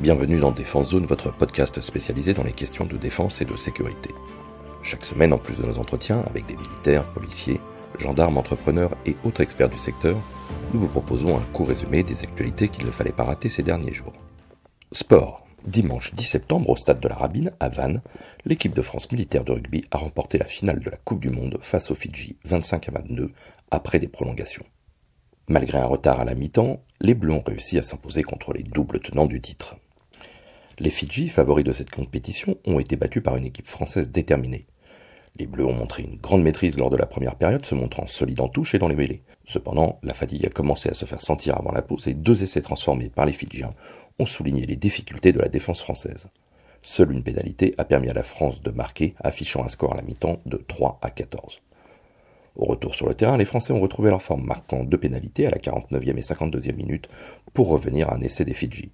Bienvenue dans Défense Zone, votre podcast spécialisé dans les questions de défense et de sécurité. Chaque semaine, en plus de nos entretiens avec des militaires, policiers, gendarmes, entrepreneurs et autres experts du secteur, nous vous proposons un court résumé des actualités qu'il ne fallait pas rater ces derniers jours. Sport. Dimanche 10 septembre, au stade de la Rabine, à Vannes, l'équipe de France militaire de rugby a remporté la finale de la Coupe du Monde face aux Fidji 25-22 après des prolongations. Malgré un retard à la mi-temps, les Bleus ont réussi à s'imposer contre les doubles tenants du titre. Les Fidji, favoris de cette compétition, ont été battus par une équipe française déterminée. Les Bleus ont montré une grande maîtrise lors de la première période, se montrant solides en touche et dans les mêlées. Cependant, la fatigue a commencé à se faire sentir avant la pause et 2 essais transformés par les Fidjiens ont souligné les difficultés de la défense française. Seule une pénalité a permis à la France de marquer, affichant un score à la mi-temps de 3-14. Au retour sur le terrain, les Français ont retrouvé leur forme, marquant 2 pénalités à la 49e et 52e minute pour revenir à un essai des Fidji.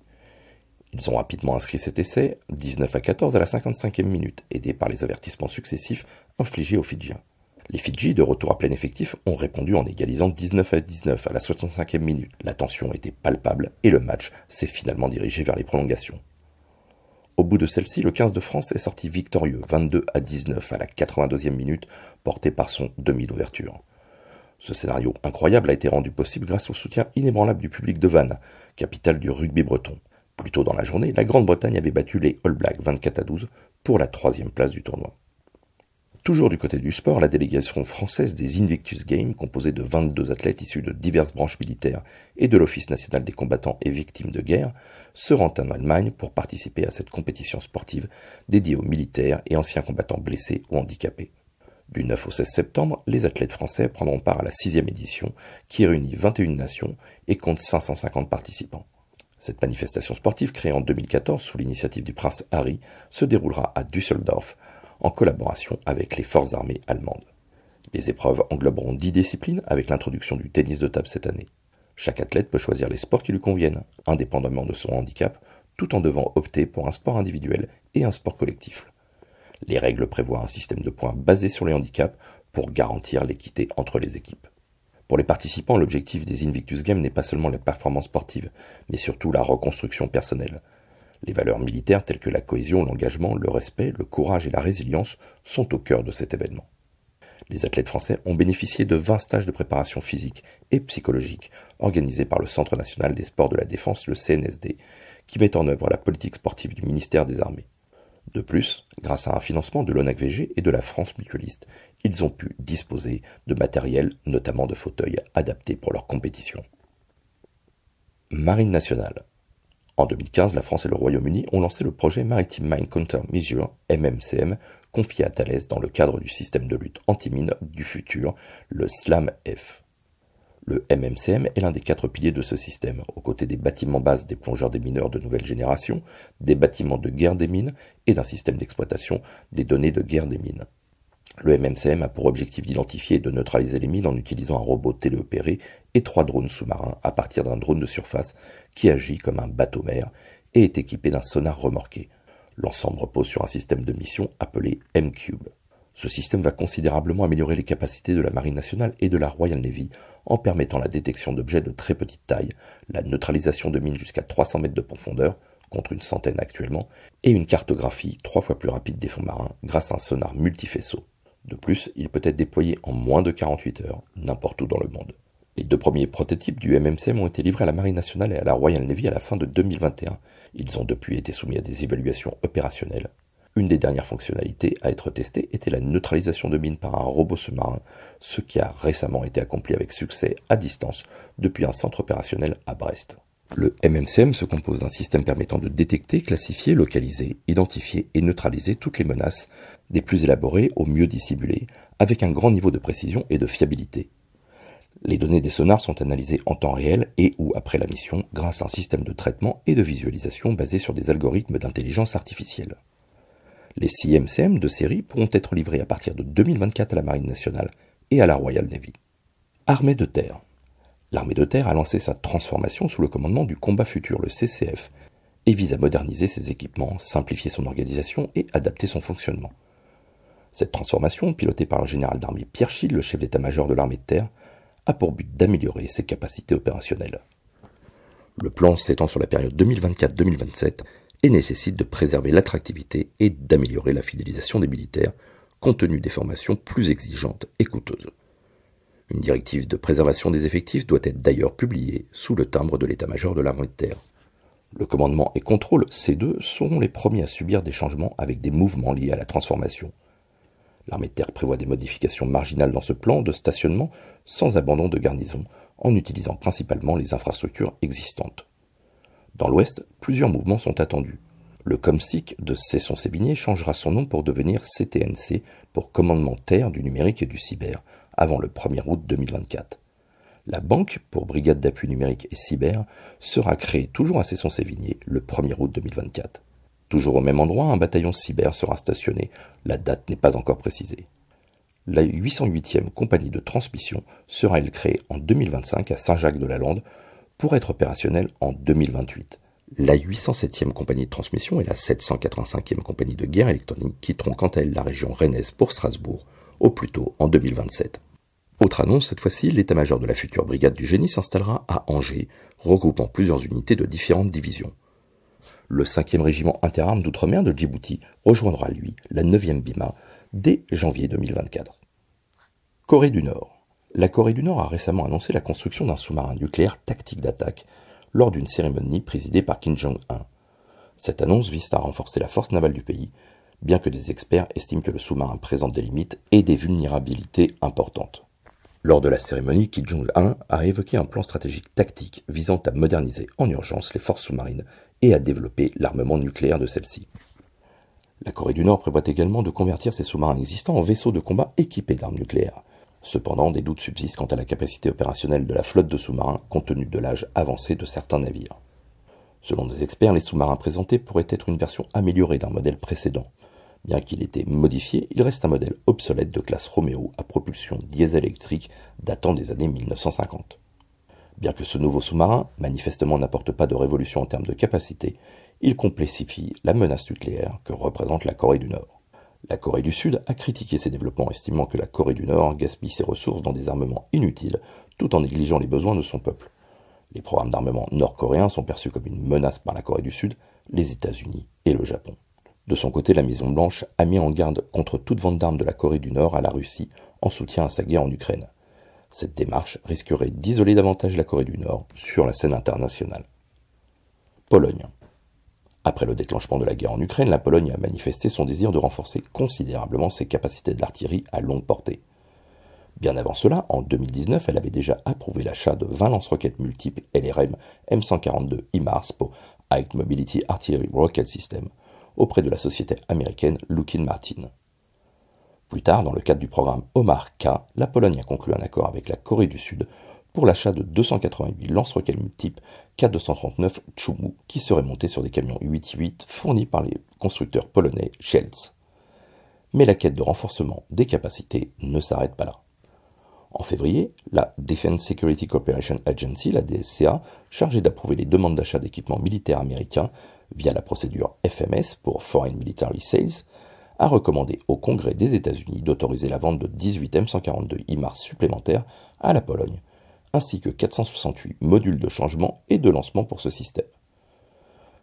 Ils ont rapidement inscrit cet essai, 19-14 à la 55e minute, aidés par les avertissements successifs infligés aux Fidjiens. Les Fidji, de retour à plein effectif, ont répondu en égalisant 19-19 à la 65e minute. La tension était palpable et le match s'est finalement dirigé vers les prolongations. Au bout de celle-ci, le 15 de France est sorti victorieux, 22-19 à la 82e minute, porté par son demi d'ouverture. Ce scénario incroyable a été rendu possible grâce au soutien inébranlable du public de Vannes, capitale du rugby breton. Plus tôt dans la journée, la Grande-Bretagne avait battu les All Blacks 24-12 pour la 3e place du tournoi. Toujours du côté du sport, la délégation française des Invictus Games, composée de 22 athlètes issus de diverses branches militaires et de l'Office national des combattants et victimes de guerre, se rend en Allemagne pour participer à cette compétition sportive dédiée aux militaires et anciens combattants blessés ou handicapés. Du 9 au 16 septembre, les athlètes français prendront part à la 6e édition qui réunit 21 nations et compte 550 participants. Cette manifestation sportive, créée en 2014 sous l'initiative du prince Harry, se déroulera à Düsseldorf en collaboration avec les forces armées allemandes. Les épreuves engloberont 10 disciplines avec l'introduction du tennis de table cette année. Chaque athlète peut choisir les sports qui lui conviennent, indépendamment de son handicap, tout en devant opter pour un sport individuel et un sport collectif. Les règles prévoient un système de points basé sur les handicaps pour garantir l'équité entre les équipes. Pour les participants, l'objectif des Invictus Games n'est pas seulement la performance sportive, mais surtout la reconstruction personnelle. Les valeurs militaires telles que la cohésion, l'engagement, le respect, le courage et la résilience sont au cœur de cet événement. Les athlètes français ont bénéficié de 20 stages de préparation physique et psychologique organisés par le Centre national des sports de la défense, le CNSD, qui met en œuvre la politique sportive du ministère des Armées. De plus, grâce à un financement de l'ONACVG et de la France mutualiste, ils ont pu disposer de matériel, notamment de fauteuils, adaptés pour leur compétition. Marine nationale. En 2015, la France et le Royaume-Uni ont lancé le projet Maritime Mine Countermeasure, MMCM, confié à Thales dans le cadre du système de lutte anti-mine du futur, le SLAM-F. Le MMCM est l'un des 4 piliers de ce système, aux côtés des bâtiments bases des plongeurs des mineurs de nouvelle génération, des bâtiments de guerre des mines et d'un système d'exploitation des données de guerre des mines. Le MMCM a pour objectif d'identifier et de neutraliser les mines en utilisant un robot téléopéré et 3 drones sous-marins à partir d'un drone de surface qui agit comme un bateau-mer et est équipé d'un sonar remorqué. L'ensemble repose sur un système de mission appelé M-Cube. Ce système va considérablement améliorer les capacités de la Marine nationale et de la Royal Navy en permettant la détection d'objets de très petite taille, la neutralisation de mines jusqu'à 300 mètres de profondeur, contre une centaine actuellement, et une cartographie 3 fois plus rapide des fonds marins grâce à un sonar multifaisceau. De plus, il peut être déployé en moins de 48 heures, n'importe où dans le monde. Les 2 premiers prototypes du MMCM ont été livrés à la Marine nationale et à la Royal Navy à la fin de 2021. Ils ont depuis été soumis à des évaluations opérationnelles. Une des dernières fonctionnalités à être testée était la neutralisation de mines par un robot sous-marin, ce qui a récemment été accompli avec succès à distance depuis un centre opérationnel à Brest. Le MMCM se compose d'un système permettant de détecter, classifier, localiser, identifier et neutraliser toutes les menaces, des plus élaborées aux mieux dissimulées, avec un grand niveau de précision et de fiabilité. Les données des sonars sont analysées en temps réel et ou après la mission grâce à un système de traitement et de visualisation basé sur des algorithmes d'intelligence artificielle. Les 6 MCM de série pourront être livrés à partir de 2024 à la Marine nationale et à la Royal Navy. Armée de terre. L'armée de terre a lancé sa transformation sous le commandement du Combat Futur, le CCF, et vise à moderniser ses équipements, simplifier son organisation et adapter son fonctionnement. Cette transformation, pilotée par le général d'armée Pierre Schild, le chef d'état-major de l'armée de terre, a pour but d'améliorer ses capacités opérationnelles. Le plan s'étend sur la période 2024-2027 et nécessite de préserver l'attractivité et d'améliorer la fidélisation des militaires, compte tenu des formations plus exigeantes et coûteuses. Une directive de préservation des effectifs doit être d'ailleurs publiée sous le timbre de l'état-major de l'armée de terre. Le commandement et contrôle C2 seront les premiers à subir des changements avec des mouvements liés à la transformation. L'armée de terre prévoit des modifications marginales dans ce plan de stationnement sans abandon de garnison, en utilisant principalement les infrastructures existantes. Dans l'Ouest, plusieurs mouvements sont attendus. Le COMSIC de Cesson-Sévigné changera son nom pour devenir CTNC pour Commandement Terre du numérique et du cyber, avant le 1er août 2024. La banque, pour Brigade d'appui numérique et cyber, sera créée toujours à Cesson-Sévigné le 1er août 2024. Toujours au même endroit, un bataillon cyber sera stationné. La date n'est pas encore précisée. La 808e compagnie de transmission sera elle créée en 2025 à Saint-Jacques-de-la-Lande pour être opérationnelle en 2028. La 807e compagnie de transmission et la 785e compagnie de guerre électronique quitteront quant à elles la région rennaise pour Strasbourg, au plus tôt en 2027. Autre annonce, cette fois-ci, l'état-major de la future brigade du génie s'installera à Angers, regroupant plusieurs unités de différentes divisions. Le 5e régiment interarmes d'outre-mer de Djibouti rejoindra, lui, la 9e BIMA dès janvier 2024. Corée du Nord. La Corée du Nord a récemment annoncé la construction d'un sous-marin nucléaire tactique d'attaque lors d'une cérémonie présidée par Kim Jong-un. Cette annonce vise à renforcer la force navale du pays, bien que des experts estiment que le sous-marin présente des limites et des vulnérabilités importantes. Lors de la cérémonie, Kim Jong-un a évoqué un plan stratégique tactique visant à moderniser en urgence les forces sous-marines et à développer l'armement nucléaire de celles-ci. La Corée du Nord prévoit également de convertir ses sous-marins existants en vaisseaux de combat équipés d'armes nucléaires. Cependant, des doutes subsistent quant à la capacité opérationnelle de la flotte de sous-marins compte tenu de l'âge avancé de certains navires. Selon des experts, les sous-marins présentés pourraient être une version améliorée d'un modèle précédent. Bien qu'il ait été modifié, il reste un modèle obsolète de classe Romeo à propulsion diesel-électrique datant des années 1950. Bien que ce nouveau sous-marin, manifestement, n'apporte pas de révolution en termes de capacité, il complexifie la menace nucléaire que représente la Corée du Nord. La Corée du Sud a critiqué ces développements, estimant que la Corée du Nord gaspille ses ressources dans des armements inutiles, tout en négligeant les besoins de son peuple. Les programmes d'armement nord-coréens sont perçus comme une menace par la Corée du Sud, les États-Unis et le Japon. De son côté, la Maison-Blanche a mis en garde contre toute vente d'armes de la Corée du Nord à la Russie en soutien à sa guerre en Ukraine. Cette démarche risquerait d'isoler davantage la Corée du Nord sur la scène internationale. Pologne. Après le déclenchement de la guerre en Ukraine, la Pologne a manifesté son désir de renforcer considérablement ses capacités d'artillerie à longue portée. Bien avant cela, en 2019, elle avait déjà approuvé l'achat de 20 lance-roquettes multiples LRM M142 HIMARS pour High Mobility Artillery Rocket System auprès de la société américaine Lockheed Martin. Plus tard, dans le cadre du programme Omar-K, la Pologne a conclu un accord avec la Corée du Sud pour l'achat de 288 lance-roquettes multiples K239 Chumu qui seraient montés sur des camions 8-8 fournis par les constructeurs polonais Shells. Mais la quête de renforcement des capacités ne s'arrête pas là. En février, la Defense Security Cooperation Agency, la DSCA, chargée d'approuver les demandes d'achat d'équipements militaires américains via la procédure FMS pour Foreign Military Sales, a recommandé au Congrès des États-Unis d'autoriser la vente de 18 M142 HIMARS supplémentaires à la Pologne, ainsi que 468 modules de changement et de lancement pour ce système.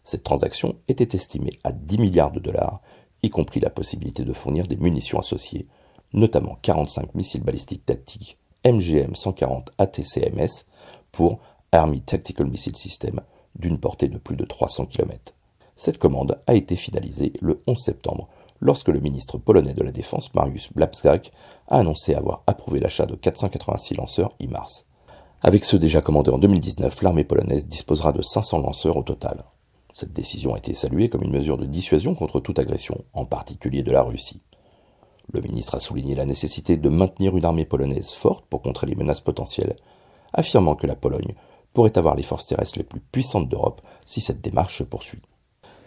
Cette transaction était estimée à 10 milliards de dollars, y compris la possibilité de fournir des munitions associées, notamment 45 missiles balistiques tactiques MGM-140 ATCMS pour Army Tactical Missile System d'une portée de plus de 300 km. Cette commande a été finalisée le 11 septembre lorsque le ministre polonais de la Défense, Mariusz Błaszczak, a annoncé avoir approuvé l'achat de 486 lanceurs HIMARS. Avec ceux déjà commandés en 2019, l'armée polonaise disposera de 500 lanceurs au total. Cette décision a été saluée comme une mesure de dissuasion contre toute agression, en particulier de la Russie. Le ministre a souligné la nécessité de maintenir une armée polonaise forte pour contrer les menaces potentielles, affirmant que la Pologne pourrait avoir les forces terrestres les plus puissantes d'Europe si cette démarche se poursuit.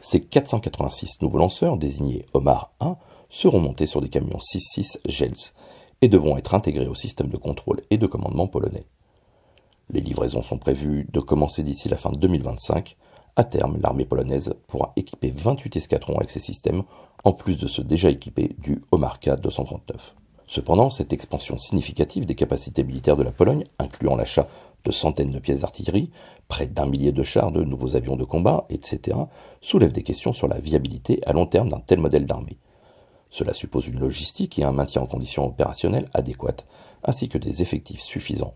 Ces 486 nouveaux lanceurs, désignés Omar 1, seront montés sur des camions 6-6 Shells et devront être intégrés au système de contrôle et de commandement polonais. Les livraisons sont prévues de commencer d'ici la fin de 2025. À terme, l'armée polonaise pourra équiper 28 escadrons avec ces systèmes, en plus de ceux déjà équipés du Omar K239. Cependant, cette expansion significative des capacités militaires de la Pologne, incluant l'achat de centaines de pièces d'artillerie, près d'1 millier de chars, de nouveaux avions de combat, etc., soulèvent des questions sur la viabilité à long terme d'un tel modèle d'armée. Cela suppose une logistique et un maintien en conditions opérationnelles adéquates, ainsi que des effectifs suffisants.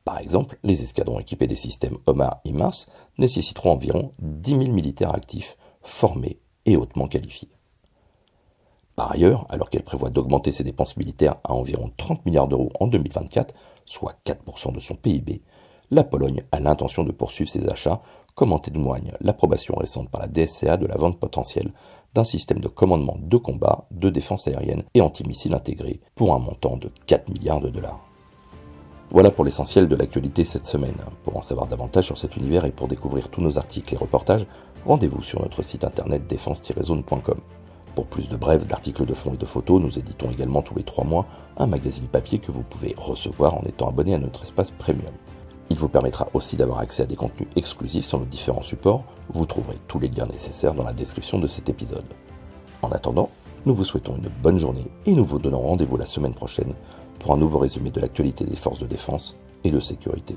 Par exemple, les escadrons équipés des systèmes Homar et Mars nécessiteront environ 10 000 militaires actifs, formés et hautement qualifiés. Par ailleurs, alors qu'elle prévoit d'augmenter ses dépenses militaires à environ 30 milliards d'euros en 2024, soit 4% de son PIB, la Pologne a l'intention de poursuivre ses achats, comme en témoigne l'approbation récente par la DSCA de la vente potentielle d'un système de commandement de combat, de défense aérienne et antimissiles intégrés pour un montant de 4 milliards de dollars. Voilà pour l'essentiel de l'actualité cette semaine. Pour en savoir davantage sur cet univers et pour découvrir tous nos articles et reportages, rendez-vous sur notre site internet défense-zone.com. Pour plus de brèves, d'articles de fond et de photos, nous éditons également tous les 3 mois un magazine papier que vous pouvez recevoir en étant abonné à notre espace premium. Il vous permettra aussi d'avoir accès à des contenus exclusifs sur nos différents supports. Vous trouverez tous les liens nécessaires dans la description de cet épisode. En attendant, nous vous souhaitons une bonne journée et nous vous donnons rendez-vous la semaine prochaine pour un nouveau résumé de l'actualité des forces de défense et de sécurité.